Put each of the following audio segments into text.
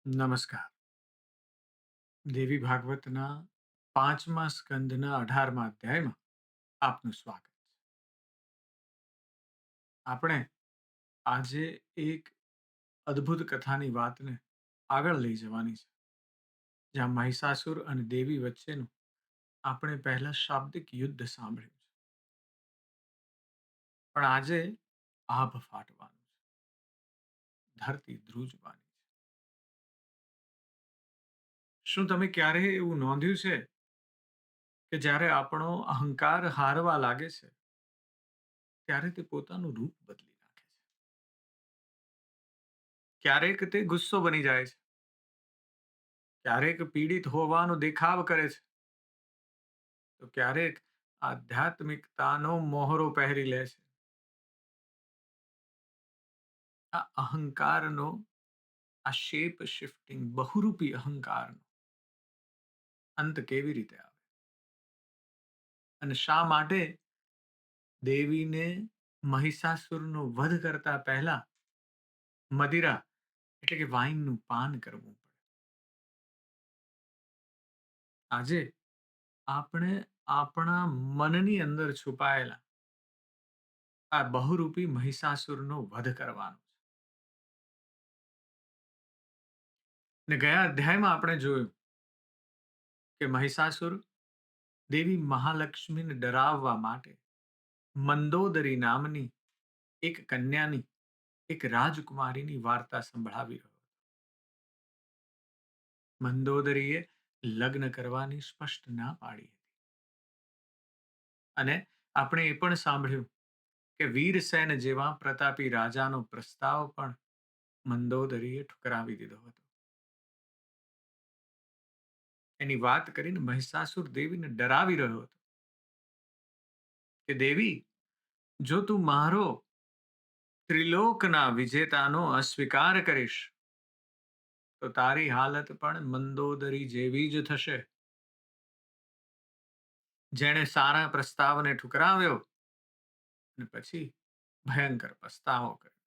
નમસ્કાર. દેવી ભાગવતના 5મા સ્કંદના 18મા અધ્યાયમાં આપનું સ્વાગત છે. આપણે આજે એક અદ્ભુત કથાની વાતને આગળ લઈ જવાની છે, જ્યાં મહિષાસુર અને દેવી વચ્ચેનું આપણે પહેલા શાબ્દિક યુદ્ધ સાંભળ્યું છે, પણ આજે આભ ફાટવાનું છે, ધરતી ધ્રુજવાની છે. શું તમે ક્યારેય એવું નોંધ્યું છે કે જ્યારે આપણો અહંકાર હારવા લાગે છે, ત્યારે તે પોતાનું રૂપ બદલી નાખે છે? ક્યારેક તે ગુસ્સો બની જાય છે, ક્યારેક પીડિત હોવાનો દેખાવ કરે છે, તો ક્યારેક આધ્યાત્મિકતાનો મોહરો પહેરી લે છે. આ અહંકારનો, આ શેપ શિફ્ટિંગ બહુરૂપી અહંકારનો અંત કેવી રીતે આવે અને શા માટે દેવીને મહિષાસુરનો વધ કરતા પહેલા મદિરા એટલે કે વાઇનનું પાન કરવું પડે? આજે આપણે આપણા મનની અંદર છુપાયેલા આ બહુરૂપી મહિષાસુરનો વધ કરવાનો છે. ને ગયા અધ્યાયમાં આપણે જોયું કે મહિષાસુર દેવી મહાલક્ષ્મીને ડરાવવા માટે મંદોદરી નામની એક કન્યાની, એક રાજકુમારીની વાર્તા સંભળાવી રહ્યો. મંદોદરીએ લગ્ન કરવાની સ્પષ્ટ ના પાડી હતી. અને આપણે એ પણ સાંભળ્યું કે વીરસેન જેવા પ્રતાપી રાજાનો પ્રસ્તાવ પણ મંદોદરીએ ઠુકરાવી દીધો હતો. એની વાત કરીને મહિષાસુર દેવીને ડરાવી રહ્યો હતો કે દેવી, જો તું મારો ત્રિલોકના વિજેતાનો અસ્વીકાર કરીશ તો તારી હાલત પણ મંદોદરી જેવી જ થશે, જેણે સારા પ્રસ્તાવને ઠુકરાવ્યો અને પછી ભયંકર પસ્તાવો કર્યો.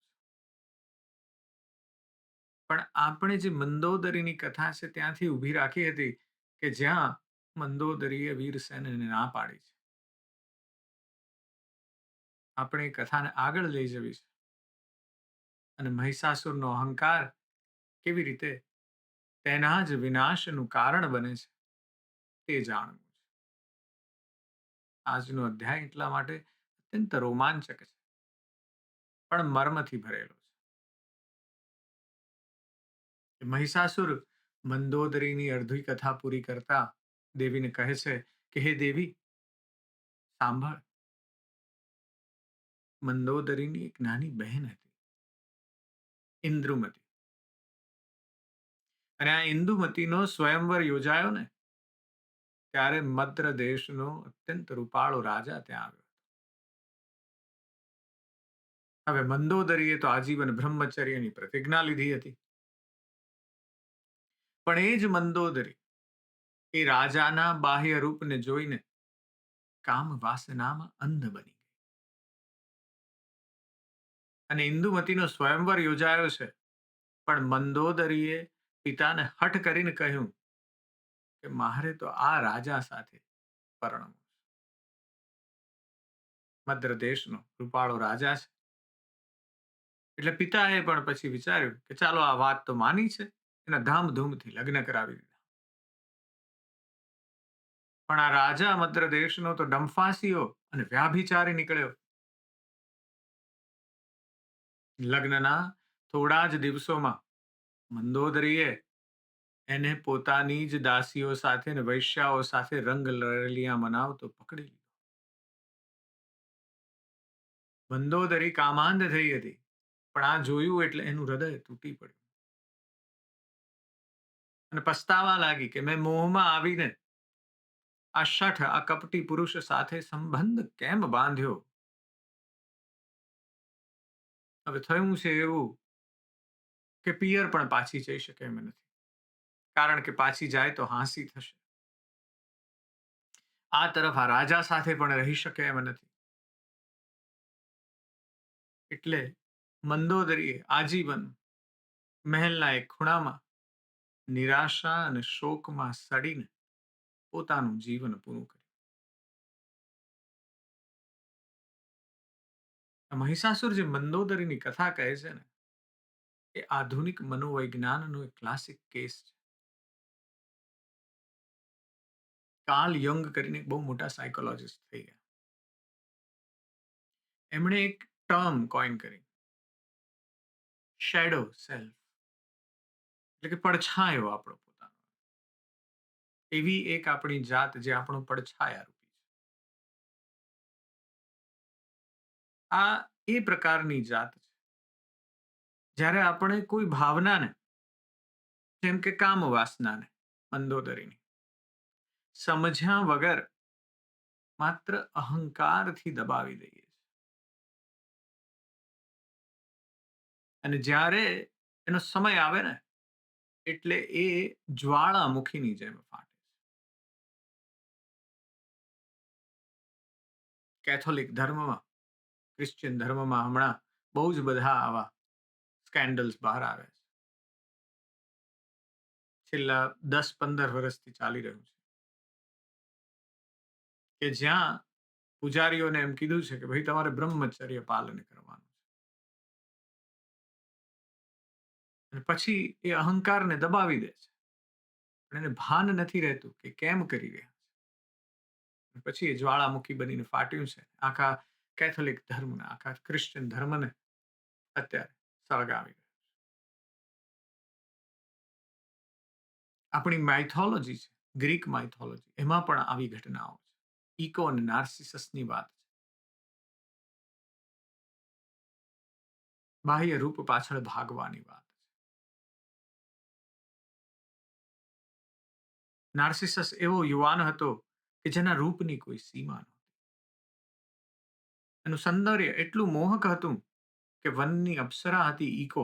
પણ આપણે જે મંદોદરીની કથા છે ત્યાંથી ઊભી રાખી હતી કે જ્યાં મંદોદરીએ વીરસેનને ના પાડી છે. આપણે કથાને આગળ લઈ જવી છે અને મહિષાસુરનો અહંકાર કેવી રીતે તેના જ વિનાશનું કારણ બને છે તે જાણવું છે. આજનો અધ્યાય એટલા માટે અત્યંત રોમાંચક છે, પણ મર્મથી ભરેલો છે. મહિષાસુર મંદોદરીની અડધી કથા પૂરી કરતા દેવીને કહે છે કે હે દેવી, સાંભળ, મંદોદરીની એક નાની બહેન હતી, ઇન્દ્રુમતી. અને આ ઇન્દુમતીનો સ્વયંવર યોજાયો ને, ત્યારે મદ્ર દેશનો અત્યંત રૂપાળો રાજા ત્યાં આવ્યો. હવે મંદોદરીએ તો આજીવન બ્રહ્મચર્યની પ્રતિજ્ઞા લીધી હતી, પણ એ જ મંદોદરી એ રાજાના બાહ્ય રૂપને જોઈને કામ વાસનામાં અંધ બની ગઈ. અને ઇન્દુમતીનો સ્વયંવર યોજાયો છે, પણ મંદોદરીએ પિતાને હઠ કરીને કહ્યું કે મારે તો આ રાજા સાથે પરણવું છે. મદ્ર દેશનો રૂપાળો રાજા છે, એટલે પિતાએ પણ પછી વિચાર્યું કે ચાલો આ વાત તો માની છે, એના ધામધૂમથી લગ્ન કરાવી દીધા. પણ આ રાજા મદ્ર દેશનો તો ડંફાસીઓ અને વ્યાભિચારી નીકળ્યો. લગ્નના થોડા જ દિવસોમાં મંદોદરીએ એને પોતાની જ દાસીઓ સાથે ને વૈશ્યાઓ સાથે રંગ રલિયા મનાવતો પકડી લીધો. મંદોદરી કામાંધ થઈ હતી, પણ આ જોયું એટલે એનું હૃદય તૂટી પડ્યું અને પસ્તાવા લાગી કે મેં મોહમાં આવીને આ શઠ, આ કપટી પુરુષ સાથે સંબંધ કેમ બાંધ્યો. હવે થયું છે એવું કે પિયર પણ પાછી જઈ શકે એમ નથી, કારણ કે પાછી જાય તો હાંસી થશે. આ તરફ આ રાજા સાથે પણ રહી શકે એમ નથી. એટલે મંદોદરીએ આજીવન મહેલના એક ખૂણામાં નિરાશા અને શોકમાં સડીને પોતાનું જીવન પૂરું કર્યું. આ મહિષાસુર જે મંદોદરીની કથા કહે છે ને, એ આધુનિક મનોવૈજ્ઞાનનો એક ક્લાસિક કેસ છે. કાર્લ યંગ કરીને એક બહુ મોટા સાયકોલોજીસ્ટ થઈ ગયા. એમણે એક ટર્મ કોઈન કરી, શેડો સેલ્ફ, એટલે કે પડછાયો આપણો પોતાનો. એવી એક આપણી જાત જે આપણો પડછાયા રૂપી છે. આ એ પ્રકારની જાત છે. જ્યારે આપણે કોઈ ભાવનાને, જેમ કે કામ વાસનાને, મંદોદરીની, સમજ્યા વગર માત્ર અહંકારથી દબાવી દઈએ છીએ. અને જ્યારે એનો સમય આવે ને, એટલે એ જ્વાળામુખીની જેમ ફાટે છે. કેથોલિક ધર્મમાં, ક્રિશ્ચિયન ધર્મમાં હમણાં બહુ જ બધા આવા સ્કેન્ડલ્સ બહાર આવે છે. છેલ્લા 10-15 વર્ષથી ચાલી રહ્યું છે. કે જ્યાં પૂજારીઓને એમ કીધું છે કે ભાઈ તમારે બ્રહ્મચર્ય પાલન કરવાનું છે. અને પછી એ અહંકારને દબાવી દે છે. પણ એને ભાન નથી રહેતું કે કેમ કરી રહ્યા છે. પછી એ જ્વાળામુખી બનીને ફાટ્યું છે. આખા કેથોલિક ધર્મને, આખા ક્રિશ્ચિયન ધર્મને અત્યારે સળગાવી રહ્યું. આપણી માઇથોલોજી છે, ગ્રીક માઇથોલોજી, એમાં પણ આવી ઘટનાઓ છે. ઇકો અને નાર્સિસસની વાત છે. બાહ્ય રૂપ પાછળ ભાગવાની વાત છે. નાર્સિસસ એવો યુવાન હતો કે જેના રૂપની કોઈ સીમા નહોતી. એનું સૌંદર્ય એટલું મોહક હતું કે વનની અપ્સરા હતી ઇકો,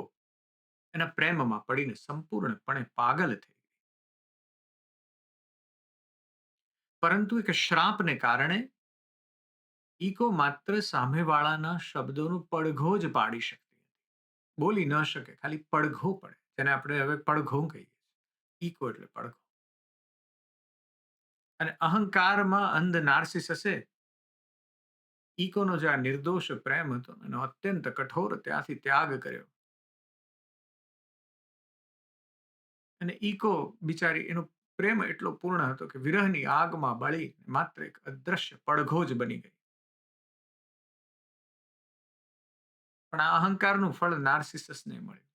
એના પ્રેમમાં પડીને સંપૂર્ણપણે પાગલ થઈ ગઈ. પરંતુ એક શ્રાપને કારણે ઇકો માત્ર સામેવાળાના શબ્દોનો પડઘો જ પાડી શકતી હતી. બોલી ન શકે, ખાલી પડઘો પડે, જેને આપણે હવે પડઘો કહીએ. ઇકો એટલે પડઘો. અને અહંકારમાં અંધ નાર્સિસસે ઇકોનો જે આ નિર્દોષ પ્રેમ હતો એનો અત્યંત કઠોર ત્યાંથી ત્યાગ કર્યો. અને ઇકો બિચારી, એનો પ્રેમ એટલો પૂર્ણ હતો કે વિરહની આગમાં બળી માત્ર એક અદ્રશ્ય પડઘો જ બની ગઈ. પણ આ અહંકારનું ફળ નાર્સિસસને મળ્યું.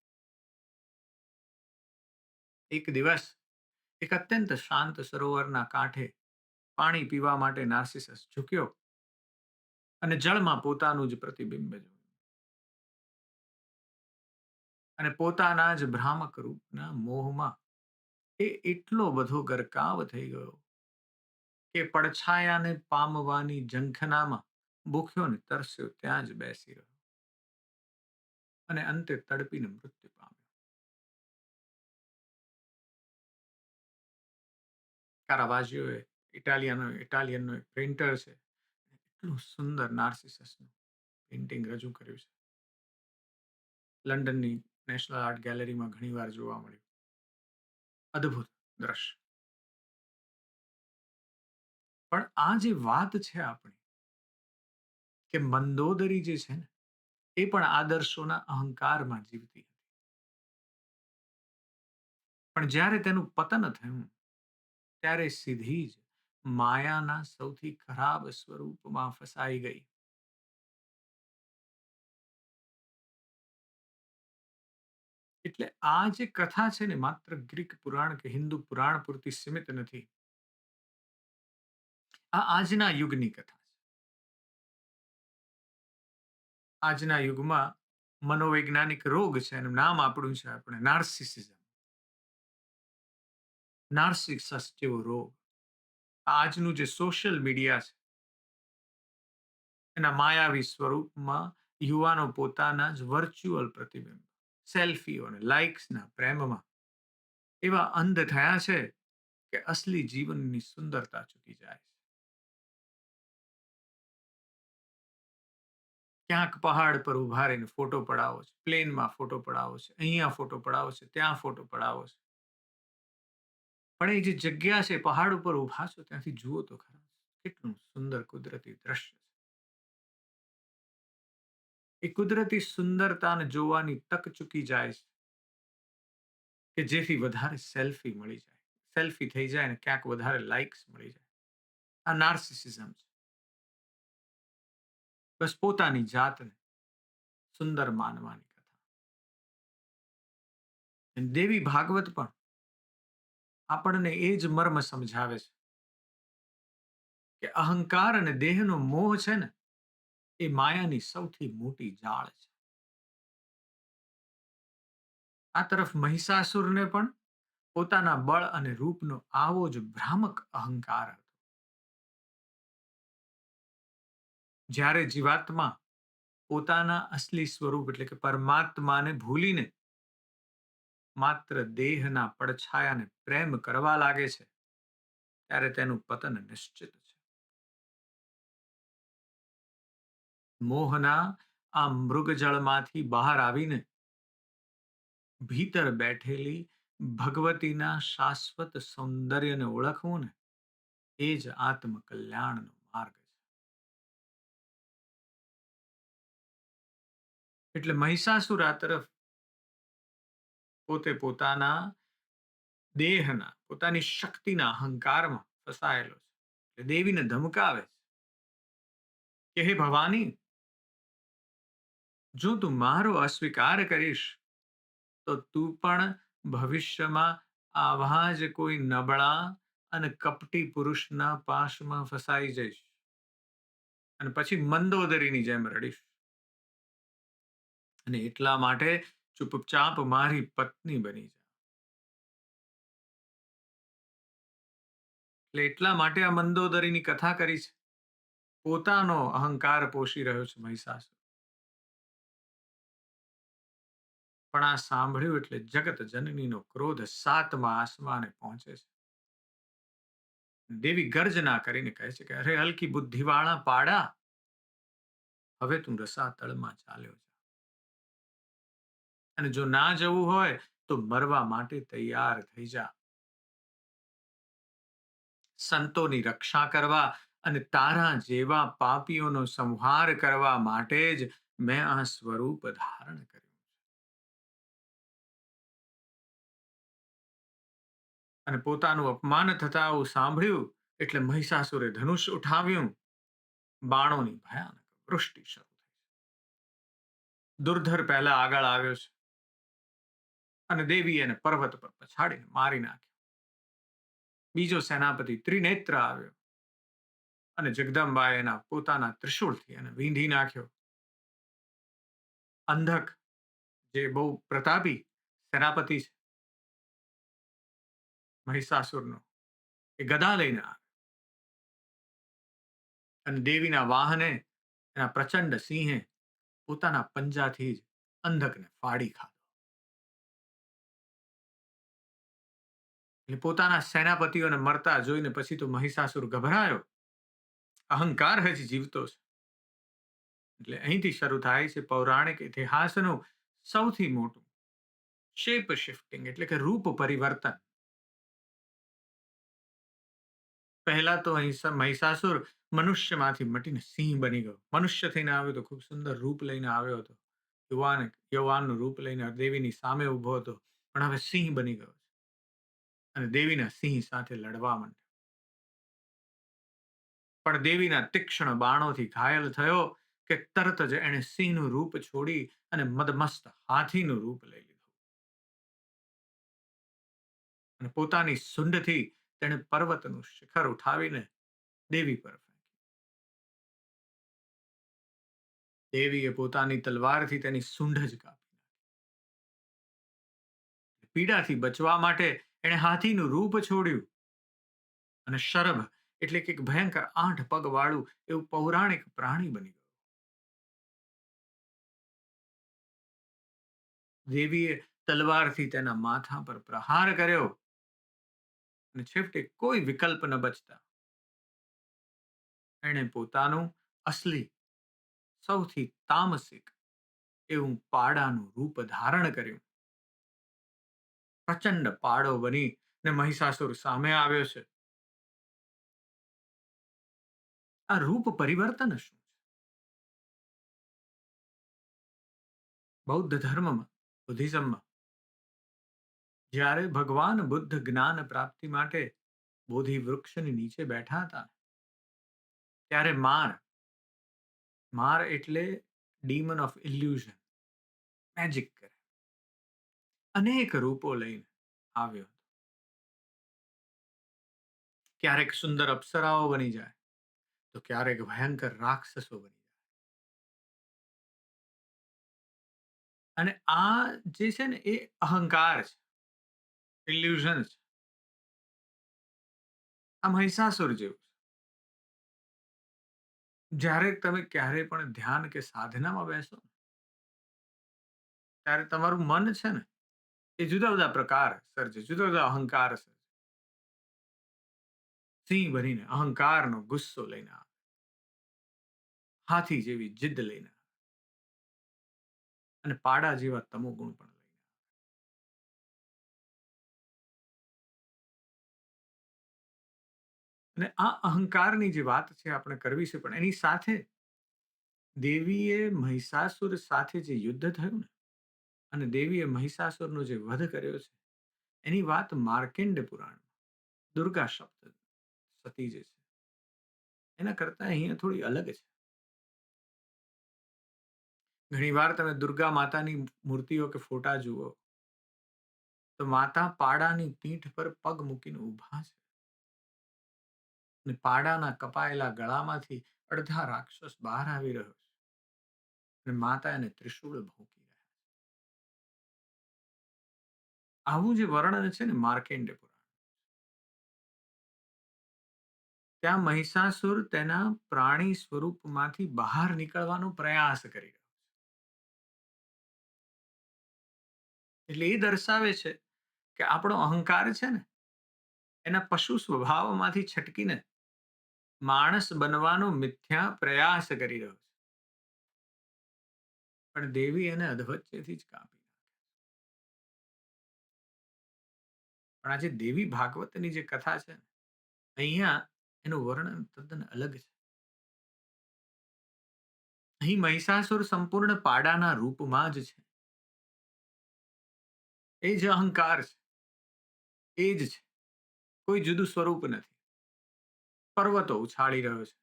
એક દિવસ એક અત્યંત શાંત સરોવરના કાંઠે પાણી પીવા માટે નાર્સિસસ ઝૂક્યો અને જળમાં પોતાનું જ પ્રતિબિંબ જોયું. અને પોતાના જ ભ્રામક રૂપના મોહમાં એ એટલો બધો ગરકાવ થઈ ગયો કે પડછાયાને પામવાની ઝંખનામાં ભૂખ્યો ને તરસ્યો ત્યાં જ બેસી રહ્યો. અને અંતે તડપીને મૃત્યુ પામ્યો. કારાવાઝીઓએ, ઇટાલિયનનો એક પ્રિન્ટર છે, એટલું સુંદર નાર્સિસસનું પેઇન્ટિંગ રજૂ કર્યું છે. લંડનની નેશનલ આર્ટ ગેલેરીમાં ઘણીવાર જોવા મળ્યું. અદ્ભુત દ્રશ્ય. પણ આ જે વાત છે આપણી, કે મંદોદરી જે છે ને, એ પણ આદર્શોના અહંકારમાં જીવતી હતી. પણ જ્યારે તેનું પતન થયું, ત્યારે સીધી જ માયાના સૌથી ખરાબ સ્વરૂપમાં ફસાઈ ગઈ. એટલે આ જે કથા છે ને, માત્ર ગ્રીક પુરાણ કે હિન્દુ પુરાણ પૂરતી સીમિત નથી. આ આજના યુગની કથા છે. આજના યુગમાં મનોવૈજ્ઞાનિક રોગ છે, એનું નામ આપણું છે આપણે નાર્સિસિઝમ. નાર્સિસસ જેવો રોગ. આજનું જે સોશિયલ મીડિયા છે, એના માયાવી સ્વરૂપમાં યુવાનો પોતાના જ વર્ચ્યુઅલ પ્રતિબિંબ, સેલ્ફીઓ અને લાઇક્સના પ્રેમમાં એવા અંધ થયા છે કે અસલી જીવનની સુંદરતા ચૂકી જાય છે. ક્યાંક પહાડ પર ઉભા રહીને ફોટો પડાવો છે, પ્લેનમાં ફોટો પડાવો છે, અહીંયા ફોટો પડાવો છે, ત્યાં ફોટો પડાવો છે. પણ એ જે જગ્યા છે પહાડ ઉપર ઊભા છો ત્યાંથી જુઓ તો ખરા કેટલું સુંદર કુદરતી દ્રશ્ય છે. એ કુદરતી સુંદરતાને જોવાની તક ચૂકી જાય છે કે જેથી વધારે સેલ્ફી મળી જાય, સેલ્ફી થઈ જાય ને ક્યાંક વધારે લાઇક્સ મળી જાય. આ નાર્સિસિઝમ છે. બસ પોતાની જાતને સુંદર માનવાની કથા. અને દેવી ભાગવત પણ આપણને એ જ મર્મ સમજાવે છે કે અહંકાર અને દેહનો મોહ છે ને એ માયાની સૌથી મોટી જાળ છે. આ તરફ મહિષાસુરને પણ પોતાના બળ અને રૂપનો આવો જ ભ્રામક અહંકાર હતો. જ્યારે જીવાત્મા પોતાના અસલી સ્વરૂપ એટલે કે પરમાત્માને ભૂલીને માત્ર દેહના પડછાયાને પ્રેમ કરવા લાગે છે ત્યારે તેનું પતન નિશ્ચિત છે. મોહના આ મૃગજળમાંથી બહાર આવીને ભીતર બેઠેલી ભગવતીના શાશ્વત સૌંદર્યને ઓળખવું ને એ જ આત્મકલ્યાણનો માર્ગ છે. એટલે મહિષાસુર આ તરફ પોતે પોતાના દેહના પોતાની શક્તિના અહંકારમાં ફસાયેલો છે. એટલે દેવીને ધમકાવે છે કે હે ભવાની, જો તું મારો અસ્વીકાર કરીશ તો તું પણ ભવિષ્યમાં આવા જ કોઈ નબળા અને કપટી પુરુષના પાશમાં ફસાઈ જઈશ અને પછી મંદોદરીની જેમ રડીશ. અને એટલા માટે ચૂપચાપ મારી પત્ની બની જા. એટલે એટલા માટે આ મંદોદરીની કથા કરી છે. પોતાનો અહંકાર પોષી રહ્યો છે મહિષાસુર. પણ આ સાંભળ્યું એટલે જગત જનનીનો ક્રોધ સાતમા આસમાને પહોંચે છે. દેવી ગર્જના કરીને કહે છે કે અરે હલકી બુદ્ધિવાળા પાડા, હવે તું રસાતળમાં ચાલ્યો જા. અને જો ના જવું હોય તો મરવા માટે તૈયાર થઈ જા. સંતોની રક્ષા કરવા અને તારા જેવા પાપીઓનો સંહાર કરવા માટે જ મેં આ સ્વરૂપ ધારણ કર્યું. અને પોતાનું અપમાન થતા આવું સાંભળ્યું એટલે મહિષાસુરે ધનુષ ઉઠાવ્યું. બાણોની ભયાનક વૃષ્ટિ શરૂ થઈ. દુર્ધર પહેલા આગળ આવ્યો છે અને દેવી એને પર્વત પર પછાડીને મારી નાખ્યો. બીજો સેનાપતિ ત્રિનેત્ર આવ્યો અને જગદંબાએ એના પોતાના ત્રિશૂળથી એને વીંધી નાખ્યો. અંધક જે બહુ પ્રતાપી સેનાપતિ છે મહિષાસુરનો, એ ગદા લઈને આવ્યો અને દેવીના વાહને એના પ્રચંડ સિંહે પોતાના પંજાથી જ અંધકને ફાડી ખાધો. એટલે પોતાના સેનાપતિઓને મરતા જોઈને પછી તો મહિષાસુર ગભરાયો. અહંકાર હજી જીવતો છે. એટલે અહીંથી શરૂ થાય છે પૌરાણિક ઇતિહાસનું સૌથી મોટું શેપ શિફ્ટિંગ એટલે કે રૂપ પરિવર્તન. પહેલા તો અહીં મહિષાસુર મનુષ્યમાંથી મટીને સિંહ બની ગયો. મનુષ્ય થઈને આવ્યો તો ખૂબ સુંદર રૂપ લઈને આવ્યો હતો. યૌવાનનું રૂપ લઈને દેવીની સામે ઊભો હતો. પણ હવે સિંહ બની ગયો છે અને દેવીના સિંહ સાથે લડવા માંડ્યો. પણ દેવીના તીક્ષ્ણ બાણોથી ઘાયલ થયો કે તરત જ એણે સિંહનું રૂપ છોડી અને મદમસ્ત હાથીનું રૂપ લઈ લીધું. અને પોતાની સુંડથી તેણે પર્વતનું શિખર ઉઠાવીને દેવી પર ફેંક્યું. દેવીએ પોતાની તલવારથી તેની સૂંઢ જ કાપી. પીડાથી બચવા માટે એણે હાથીનું રૂપ છોડ્યું અને શરભ એટલે કે એક ભયંકર 8 પગ વાળું એવું પૌરાણિક પ્રાણી બની ગયું. દેવીએ તલવારથી તેના માથા પર પ્રહાર કર્યો અને છેવટે કોઈ વિકલ્પ ન બચતા એણે પોતાનું અસલી સૌથી તામસિક એવું પાડાનું રૂપ ધારણ કર્યું. પ્રચંડ પાડો બની ને મહિષાસુર સામે આવ્યો છે. આ રૂપ પરિવર્તન શું છે? બૌદ્ધ ધર્મમાં, બુદ્ધિઝમમાં જ્યારે ભગવાન બુદ્ધ જ્ઞાન પ્રાપ્તિ માટે બોધિ વૃક્ષની નીચે બેઠા હતા, ત્યારે માર એટલે ડીમન ઓફ ઇલ્યુઝન, મેજિક કરે, અનેક રૂપો લઈને આવ્યો. ક્યારેક સુંદર અપ્સરાઓ બની જાય, તો ક્યારેક ભયંકર રાક્ષસો બની જાય. અને આ જે છે ને એ અહંકાર છે, ઇલ્યુઝન છે. આ મહિષાસુર જેવું છે. જ્યારે તમે ક્યારે પણ ધ્યાન કે સાધનામાં બેસો ને, ત્યારે તમારું મન છે ને એ જુદા જુદા પ્રકાર સર્જે, જુદા જુદા અહંકાર સર્જે. સિંહ બનીને અહંકારનો ગુસ્સો લઈને આવે, હાથી જેવી જીદ લઈને આવે, અને પાડા જેવા તમોગુણ પણ લઈને આવે. અને આ અહંકારની જે વાત છે આપણે કરવી છે, પણ એની સાથે દેવીએ મહિષાસુર સાથે જે યુદ્ધ થયું ને, અને દેવીએ મહિષાસુરનો જે વધ કર્યો છે, એની વાત માર્કેન્ડ પુરાણમાં દુર્ગા શબ્દ સતી જે છે એના કરતા અહીંયા થોડી અલગ છે. ઘણીવાર તમે દુર્ગા માતાની મૂર્તિઓ કે ફોટા જુઓ, તો માતા પાડાની પીઠ પર પગ મૂકીને ઊભા છે, અને પાડાના કપાયેલા ગળામાંથી અડધા રાક્ષસ બહાર આવી રહ્યો છે, અને માતા એને ત્રિશૂળ ભોંકી રહ્યા છે. આવું જે વર્ણન છે ને માર્કેન્ડ પુરાણ, ત્યાં મહિષાસુર તેના પ્રાણી સ્વરૂપમાંથી બહાર નીકળવાનો પ્રયાસ કરી રહ્યો છે. એટલે એ દર્શાવે છે કે આપણો અહંકાર છે ને એના પશુ સ્વભાવમાંથી છટકીને માણસ બનવાનો મિથ્યા પ્રયાસ કરી રહ્યો છે. પણ દેવી એને અધવચ્ચેથી જ કાપી નાખે. પણ આજે દેવી ભાગવતની જે કથા છે ને, અહીંયા એનું વર્ણન તદ્દન અલગ છે. અહીં મહિષાસુર સંપૂર્ણ પાડાના રૂપમાં જ છે. એ જ અહંકાર છે, એ જ છે. કોઈ જુદું સ્વરૂપ નથી. પર્વતો ઉછાળી રહ્યો છે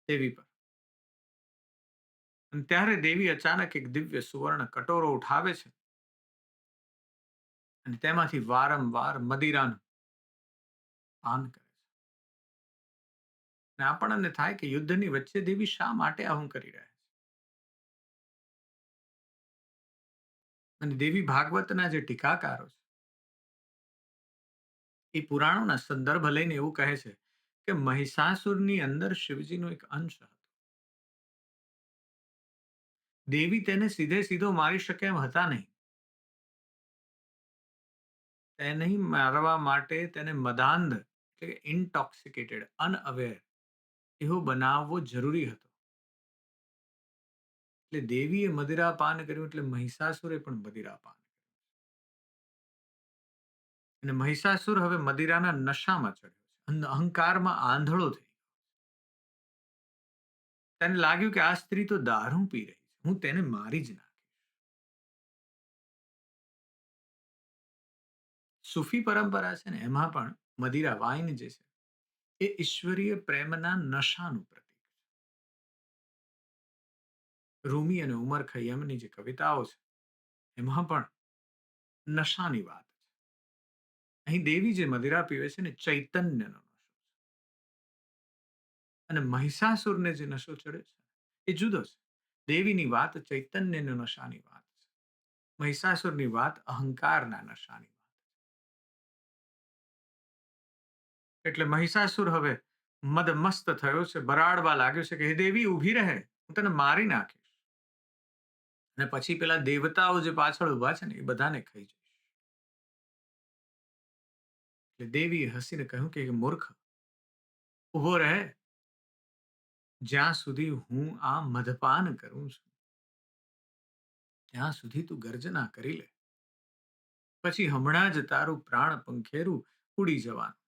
દેવી પર. અને ત્યારે દેવી અચાનક એક દિવ્ય સુવર્ણ કટોરો ઉઠાવે છે, અને તેમાંથી વારંવાર મદિરાનું પાન કરે છે. અને આપણને થાય કે યુદ્ધની વચ્ચે દેવી શા માટે આવું કરી રહ્યા છે. અને દેવી ભાગવતના જે ટીકાકારો છે, એ પુરાણોના સંદર્ભ લઈને એવું કહે છે કે મહિષાસુરની અંદર શિવજીનો એક અંશ હતો. દેવી તેને સીધે સીધો મારી શકે એમ હતા નહીં. તેને મારવા માટે તેને મદાંધ એટલે કે ઇન્ટોક્સિકેટેડ, અનઅવેર એવો બનાવવો જરૂરી હતો. એટલે દેવીએ મદિરાપાન કર્યું, એટલે મહિષાસુરે પણ મદિરાપાન કર્યું. અને મહિષાસુર હવે મદિરાના નશામાં ચડ્યો છે, અહંકારમાં આંધળો થઈ ગયો. તેને લાગ્યું કે આ સ્ત્રી તો દારૂ પી રહી છે, હું તેને મારી જ નાખીશ. સૂફી પરંપરા છે ને એમાં પણ મદિરા વાઇન જે છે એ ઈશ્વરીય પ્રેમના નશાનું પ્રતીક છે. રૂમી અને ઉમર ખૈયમની જે કવિતાઓ છે એમાં પણ નશાની વાત છે. અહીં દેવી જે મદિરા પીવે છે ને ચૈતન્યનો નશો છે. અને મહિષાસુરને જે નશો ચડે છે એ જુદો છે. દેવીની વાત ચૈતન્યના નશાની વાત છે. મહિષાસુરની વાત અહંકારના નશાની વાત છે. એટલે મહિષાસુર હવે મદમસ્ત થયો છે, બરાડવા લાગ્યો છે કે હે દેવી ઊભી રહે, હું તને મારી નાખીશ. અને પછી પેલા દેવતાઓ જે પાછળ ઊભા છે ને એ બધાને ખાઈ જઈશ. એટલે દેવીએ હસીને કહ્યું કે મૂર્ખ, ઊભો રહે, જ્યાં સુધી હું આ મદપાન કરું છું ત્યાં સુધી તું ગર્જના કરી લે. પછી હમણાં જ તારું પ્રાણ પંખેરું ઉડી જવાનું.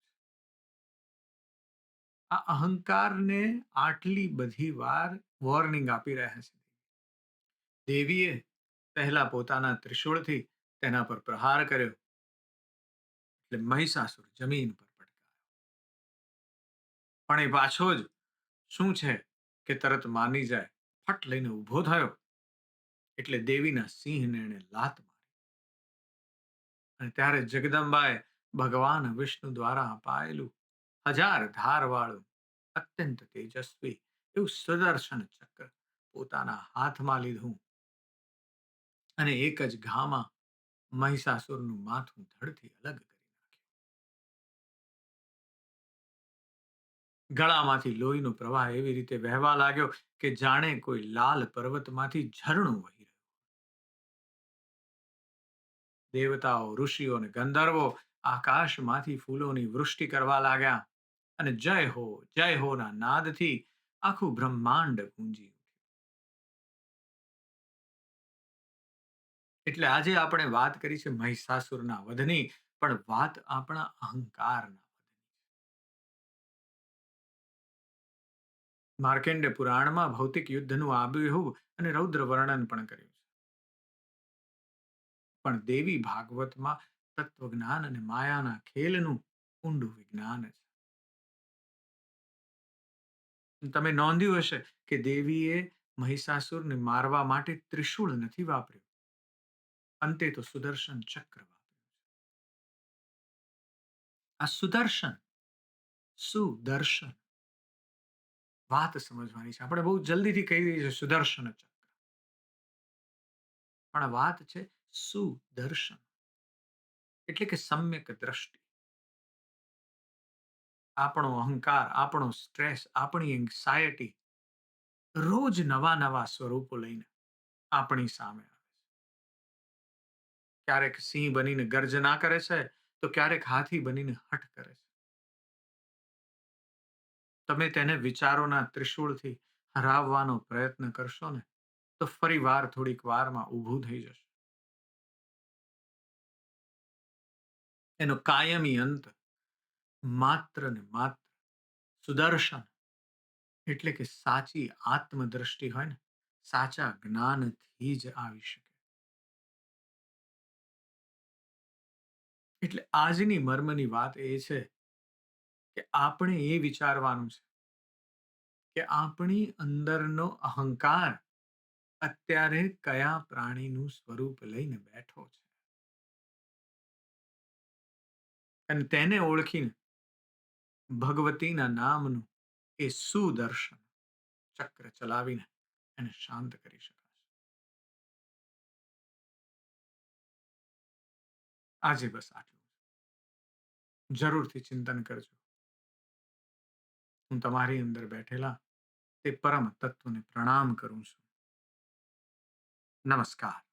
આ અહંકારને આટલી બધી વાર વોર્નિંગ આપી રહ્યા છે. દેવીએ પહેલા પોતાના ત્રિશૂળથી તેના પર પ્રહાર કર્યો, એટલે મહિષાસુર જમીન પર પટકાયો. પણ એ પાછો જ શું છે કે તરત માની જાય, ફટ લઈને ઊભો થયો, એટલે દેવીના સિંહને એણે લાત મારી. અને ત્યારે જગદંબાએ ભગવાન વિષ્ણુ દ્વારા અપાયેલું 1000 ધારવાળું અત્યંત તેજસ્વી એવું સુદર્શન ચક્ર પોતાના હાથમાં લીધું અને એક જ ઘામાં મહિષાસુરનું માથું ધડથી અલગ કરી નાખ્યું. ગળામાંથી લોહીનો પ્રવાહ એવી રીતે વહેવા લાગ્યો કે જાણે કોઈ લાલ પર્વતમાંથી ઝરણું વહી રહ્યું. દેવતાઓ, ઋષિઓ અને ગંધર્વો આકાશમાંથી ફૂલોની વૃષ્ટિ કરવા લાગ્યા અને જય હો ના નાદથી આખું બ્રહ્માંડ ગુંજી ઉઠ્યું. એટલે આજે આપણે વાત કરી છે મહિષાસુરના વધની, પણ વાત આપણા અહંકારના. માર્કેન્ડ પુરાણમાં ભૌતિક યુદ્ધનું આબેહૂબ અને રૌદ્ર વર્ણન પણ કર્યું છે. પણ દેવી ભાગવતમાં તત્વજ્ઞાન અને માયાના ખેલનું ઊંડું વિજ્ઞાન છે. તમે નોંધ્યું હશે કે દેવીએ મહિષાસુરને મારવા માટે ત્રિશૂળ નથી વાપર્યું, અંતે તો સુદર્શન ચક્ર વાપર્યું. આ સુદર્શન વાત સમજવાની છે. આપણે બહુ જલ્દીથી કહી દઈએ છીએ સુદર્શન ચક્ર, પણ વાત છે સુદર્શન એટલે કે સમ્યક દ્રષ્ટિ. આપણો અહંકાર, આપણો સ્ટ્રેસ, આપણી એન્ઝાયટી રોજ નવા નવા સ્વરૂપો લઈને આપણી સામે આવે છે. ક્યારેક સિંહ બનીને ગર્જના કરે છે, તો ક્યારેક હાથી બનીને હઠ કરે છે. તમે તેને વિચારોના ત્રિશૂળથી હરાવવાનો પ્રયત્ન કરશો ને, તો ફરી વાર થોડીક વારમાં ઊભું થઈ જશે. એનો કાયમી અંત માત્ર ને માત્ર સુદર્શન એટલે કે સાચી આત્મદ્રષ્ટિ હોય ને, સાચા જ્ઞાનથી જ આવી શકે. એટલે આજની મર્મની વાત એ છે કે આપણે એ વિચારવાનું છે કે આપણી અંદરનો અહંકાર અત્યારે કયા પ્રાણીનું સ્વરૂપ લઈને બેઠો છે, અને તેને ઓળખીને ભગવતીના નામનું એ સુદર્શન ચક્ર ચલાવીને એને શાંત કરી શકાશે. આજે બસ આટલું. જરૂરથી ચિંતન કરજો. હું તમારી અંદર બેઠેલા તે પરમ તત્વને પ્રણામ કરું છું. નમસ્કાર.